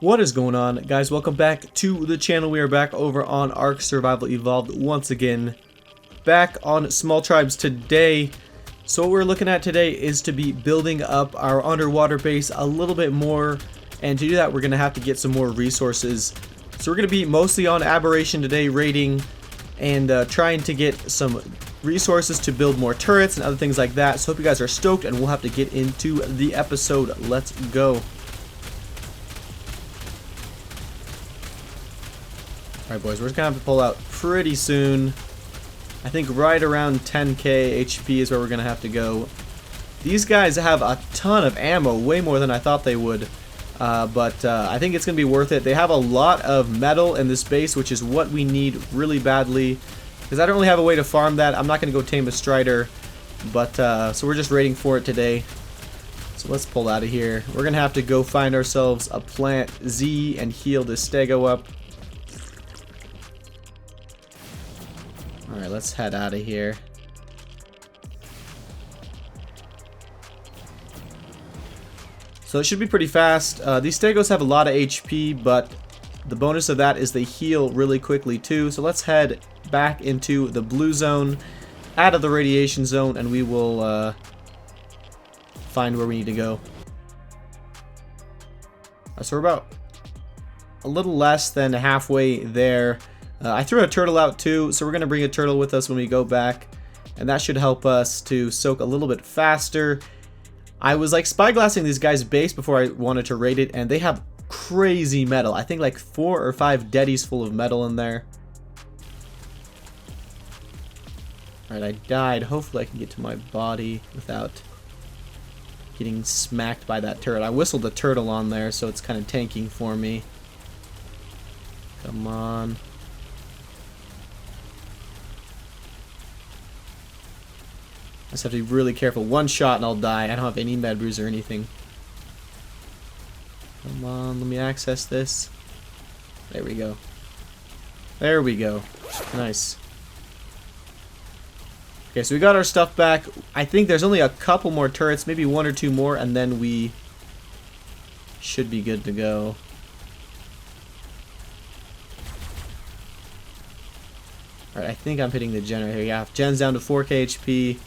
What is going on, guys? Welcome back to the channel. We are back over on ARK Survival Evolved once again. Back on Small Tribes today. So what we're looking at today is to be building up our underwater base a little bit more. And to do that, we're going to have to get some more resources. So we're going to be mostly on Aberration today, raiding and trying to get some resources to build more turrets and other things like that. So hope you guys are stoked, and we'll have to get into the episode. Let's go. Alright boys, we're just gonna have to pull out pretty soon. I think right around 10k HP is where we're gonna have to go. These guys have a ton of ammo, way more than I thought they would. But I think it's gonna be worth it. They have a lot of metal in this base, which is what we need really badly. Because I don't really have a way to farm that. I'm not gonna go tame a strider. But so we're just raiding for it today. So let's pull out of here. We're gonna have to go find ourselves a plant Z and heal this stego up. Alright, let's head out of here. So it should be pretty fast. These stegos have a lot of HP, but the bonus of that is they heal really quickly too. So let's head back into the blue zone, out of the radiation zone, and we will find where we need to go. So we're about a little less than halfway there. I threw a turtle out too, so we're going to bring a turtle with us when we go back, and that should help us to soak a little bit faster. I was like spyglassing these guys' base before I wanted to raid it, and they have crazy metal. I think like 4 or 5 deadies full of metal in there. Alright, I died. Hopefully I can get to my body without getting smacked by that turret. I whistled the turtle on there, so it's kind of tanking for me. Come on. I just have to be really careful. One shot and I'll die. I don't have any med brews or anything. Come on, let me access this. There we go. There we go. Nice. Okay, so we got our stuff back. I think there's only a couple more turrets, maybe 1 or 2 more, and then we should be good to go. Alright, I think I'm hitting the gen right here. Yeah, gen's down to 4k HP.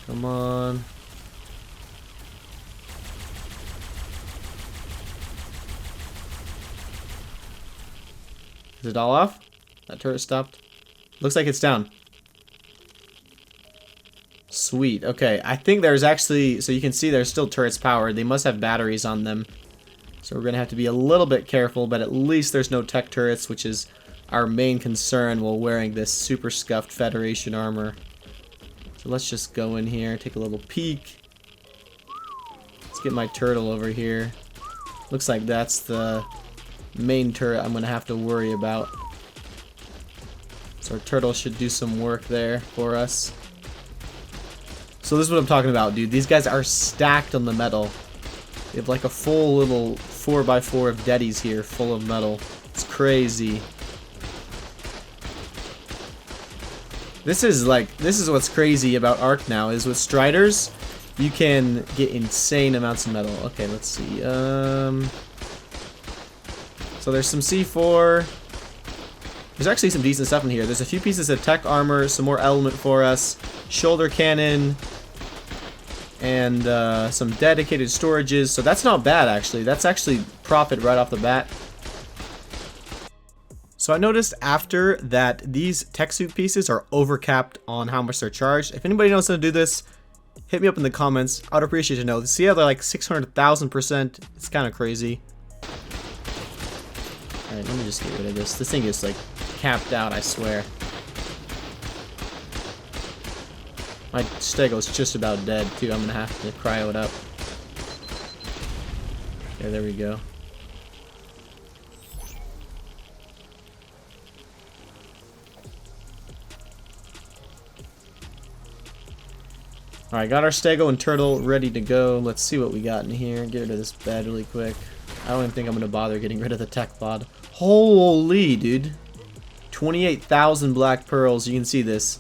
Come on. Is it all off? That turret stopped. Looks like it's down. Sweet. Okay, I think there's actually, so you can see there's still turrets powered. They must have batteries on them. So we're going to have to be a little bit careful, but at least there's no tech turrets, which is our main concern while wearing this super scuffed Federation armor. So let's just go in here, take a little peek. Let's get my turtle over here. Looks like that's the main turret I'm going to have to worry about. So our turtle should do some work there for us. So this is what I'm talking about, dude. These guys are stacked on the metal. They have like a full little 4x4 of deadies here full of metal. It's crazy. This is what's crazy about ARK now, is with Striders, you can get insane amounts of metal. Okay, let's see. So there's some C4. There's actually some decent stuff in here. There's a few pieces of tech armor, some more element for us, shoulder cannon, and some dedicated storages. So that's not bad, actually. That's actually profit right off the bat. So I noticed after that these tech suit pieces are overcapped on how much they're charged. If anybody knows how to do this, hit me up in the comments. I'd appreciate to know. See how they're like 600,000%? It's kind of crazy. Alright, let me just get rid of this. This thing is like capped out, I swear. My stego's just about dead too. I'm gonna have to cryo it up. Okay, there we go. Alright, got our stego and turtle ready to go. Let's see what we got in here. Get rid of this bed really quick. I don't even think I'm going to bother getting rid of the tech pod. Holy, dude. 28,000 black pearls. You can see this.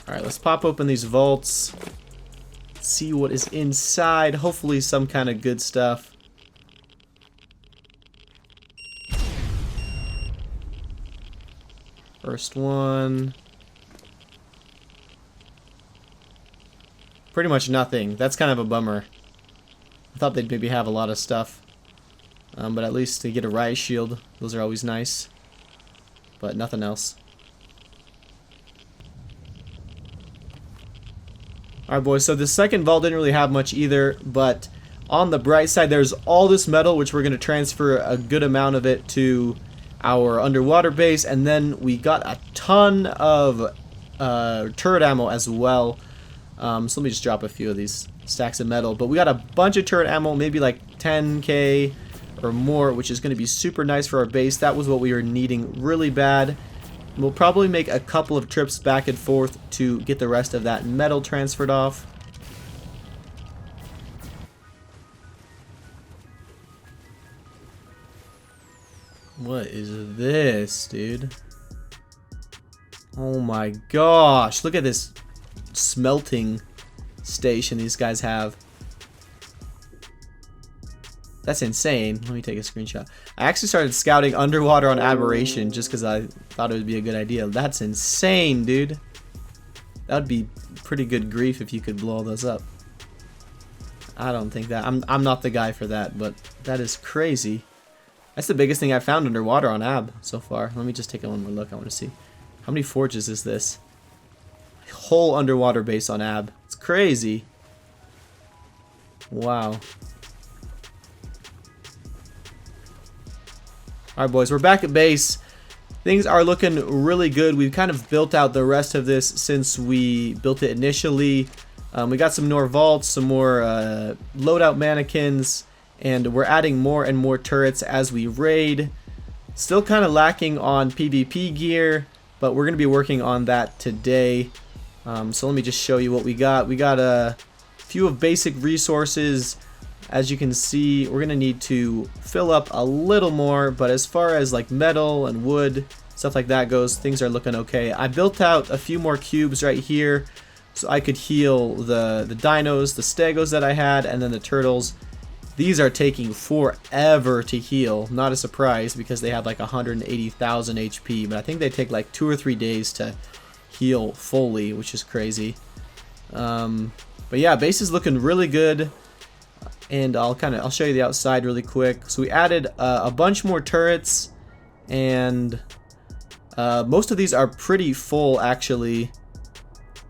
Alright, let's pop open these vaults. see what is inside. Hopefully some kind of good stuff. First one. Pretty much nothing. That's kind of a bummer. I thought they'd maybe have a lot of stuff. But at least to get a riot shield. Those are always nice. But nothing else. Alright boys, so the second vault didn't really have much either, but on the bright side there's all this metal, which we're going to transfer a good amount of it to our underwater base, and then we got a ton of turret ammo as well. So let me just drop a few of these stacks of metal, but we got a bunch of turret ammo, maybe like 10k or more, which is going to be super nice for our base. That was what we were needing really bad. We'll probably make a couple of trips back and forth to get the rest of that metal transferred off. What is this, dude? Oh my gosh, look at this smelting station these guys have. That's insane. Let me take a screenshot. I actually started scouting underwater on Aberration just because I thought it would be a good idea. That's insane, dude. That would be pretty good grief if you could blow all those up. I don't think that. I'm not the guy for that, but that is crazy. That's the biggest thing I've found underwater on Ab so far. Let me just take one more look. I want to see. How many forges is this? Whole underwater base on Ab. It's crazy. Wow. Alright boys, we're back at base. Things are looking really good. We've kind of built out the rest of this since we built it initially. We got some more vaults, some more loadout mannequins, and we're adding more and more turrets as we raid. Still kind of lacking on PvP gear, but we're going to be working on that today. So let me just show you what we got. We got a few of basic resources. As you can see, we're going to need to fill up a little more, but as far as like metal and wood, stuff like that goes, things are looking okay. I built out a few more cubes right here so I could heal the dinos, the stegos that I had, and then the turtles. These are taking forever to heal. Not a surprise because they have like 180,000 HP, but I think they take like 2 or 3 days to heal fully, which is crazy. But yeah, base is looking really good. And I'll show you the outside really quick. So we added a bunch more turrets, and most of these are pretty full actually.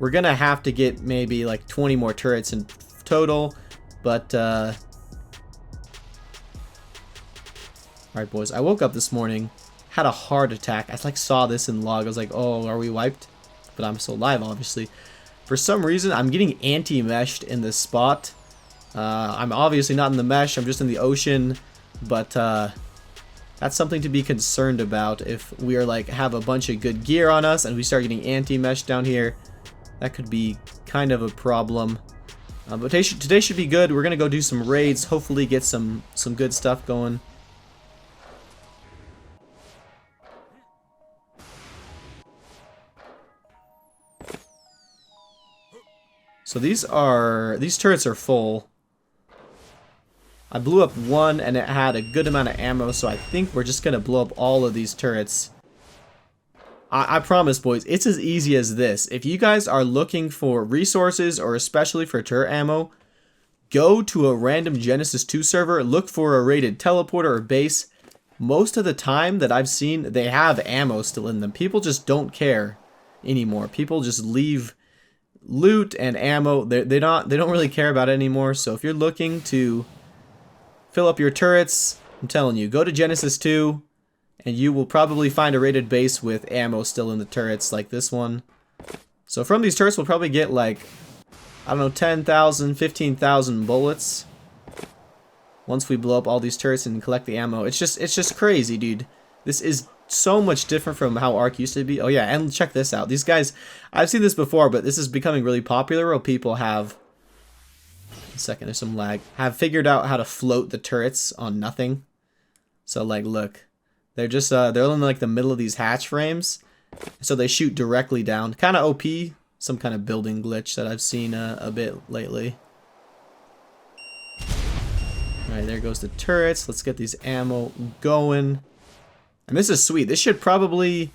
We're gonna have to get maybe like 20 more turrets in total, but alright boys, I woke up this morning, had a heart attack. I like saw this in log. I was like, oh, are we wiped? But I'm still alive obviously. For some reason I'm getting anti-meshed in this spot. I'm obviously not in the mesh, I'm just in the ocean, but that's something to be concerned about. If we are like have a bunch of good gear on us and we start getting anti-mesh down here, that could be kind of a problem. But today should be good. We're gonna go do some raids, hopefully get some good stuff going. So these turrets are full. I blew up one and it had a good amount of ammo, so I think we're just gonna blow up all of these turrets. I promise boys, it's as easy as this. If you guys are looking for resources, or especially for turret ammo, go to a random Genesis 2 server, look for a rated teleporter or base. Most of the time that I've seen, they have ammo still in them. People just don't care anymore. People just leave loot and ammo. They don't really care about it anymore. So if you're looking to fill up your turrets, I'm telling you, go to Genesis 2 and you will probably find a rated base with ammo still in the turrets like this one. So from these turrets we'll probably get like, I don't know, 10,000, 15,000 bullets once we blow up all these turrets and collect the ammo. It's just crazy, dude. This is so much different from how ARK used to be. Oh yeah, and check this out. These guys, I've seen this before, but this is becoming really popular where people have, a second, there's some lag, have figured out how to float the turrets on nothing. So like, look, they're just they're in like the middle of these hatch frames, so they shoot directly down. Kind of OP, some kind of building glitch that I've seen a bit lately. Alright, there goes the turrets. Let's get these ammo going. And this is sweet. This should probably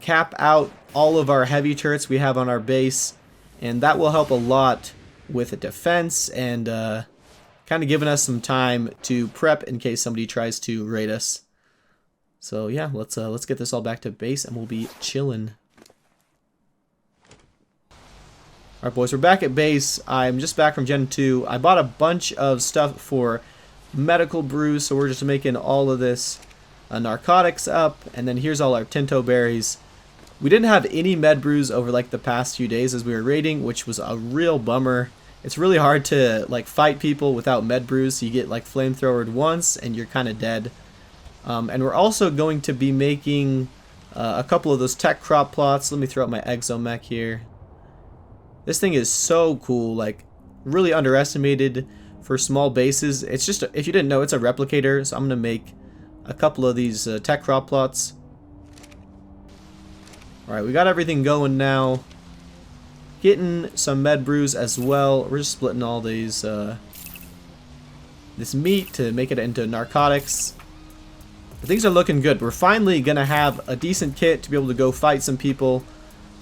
cap out all of our heavy turrets we have on our base. And that will help a lot with the defense and kind of giving us some time to prep in case somebody tries to raid us. So yeah, let's get this all back to base and we'll be chilling. Alright boys, we're back at base. I'm just back from Gen 2. I bought a bunch of stuff for medical brews, so we're just making all of this narcotics up. And then here's all our Tinto berries. We didn't have any med brews over like the past few days as we were raiding, which was a real bummer. It's really hard to like fight people without med brews. So you get like flamethrowered once and you're kind of dead. And we're also going to be making a couple of those tech crop plots. Let me throw out my exomech here. This thing is so cool, like really underestimated for small bases. It's just, if you didn't know, it's a replicator. So I'm going to make a couple of these tech crop plots. Alright, we got everything going now. Getting some med brews as well. We're just splitting all these, this meat to make it into narcotics. But things are looking good. We're finally going to have a decent kit to be able to go fight some people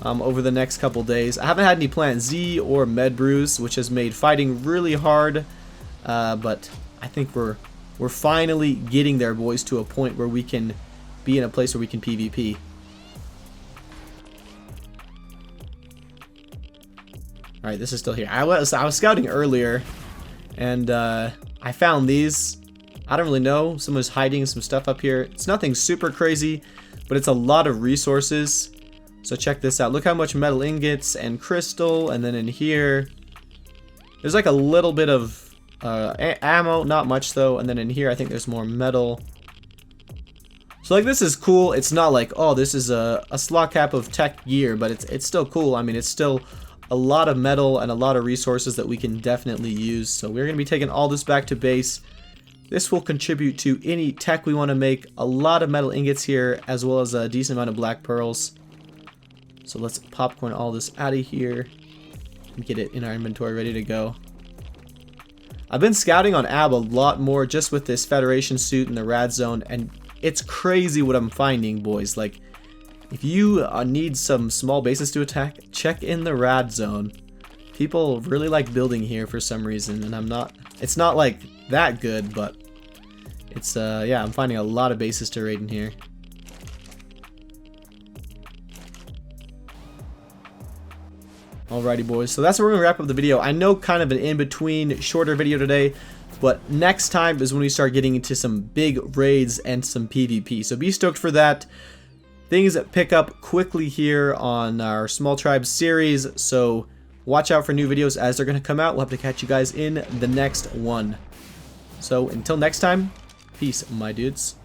over the next couple days. I haven't had any Plant Z or med brews, which has made fighting really hard. But I think we're finally getting there, boys, to a point where we can be in a place where we can PvP. Alright, this is still here. I was scouting earlier, and I found these. I don't really know. Someone's hiding some stuff up here. It's nothing super crazy, but it's a lot of resources. So check this out. Look how much metal ingots and crystal, and then in here, there's like a little bit of ammo, not much though, and then in here I think there's more metal. So like this is cool. It's not like, oh, this is a slot cap of tech gear, but it's still cool. I mean, it's still a lot of metal and a lot of resources that we can definitely use. So we're going to be taking all this back to base. This will contribute to any tech we want to make. A lot of metal ingots here, as well as a decent amount of black pearls. So let's popcorn all this out of here and get it in our inventory ready to go. I've been scouting on Ab a lot more just with this Federation suit in the rad zone, and it's crazy what I'm finding, boys. Like, if you need some small bases to attack, check in the rad zone. People really like building here for some reason, and it's not like that good, but it's yeah, I'm finding a lot of bases to raid in here. Alrighty boys, so that's where we're going to wrap up the video. I know kind of an in-between shorter video today, but next time is when we start getting into some big raids and some PvP. So be stoked for that. Things that pick up quickly here on our Small Tribes series, so watch out for new videos as they're going to come out. We'll have to catch you guys in the next one. So until next time, peace, my dudes.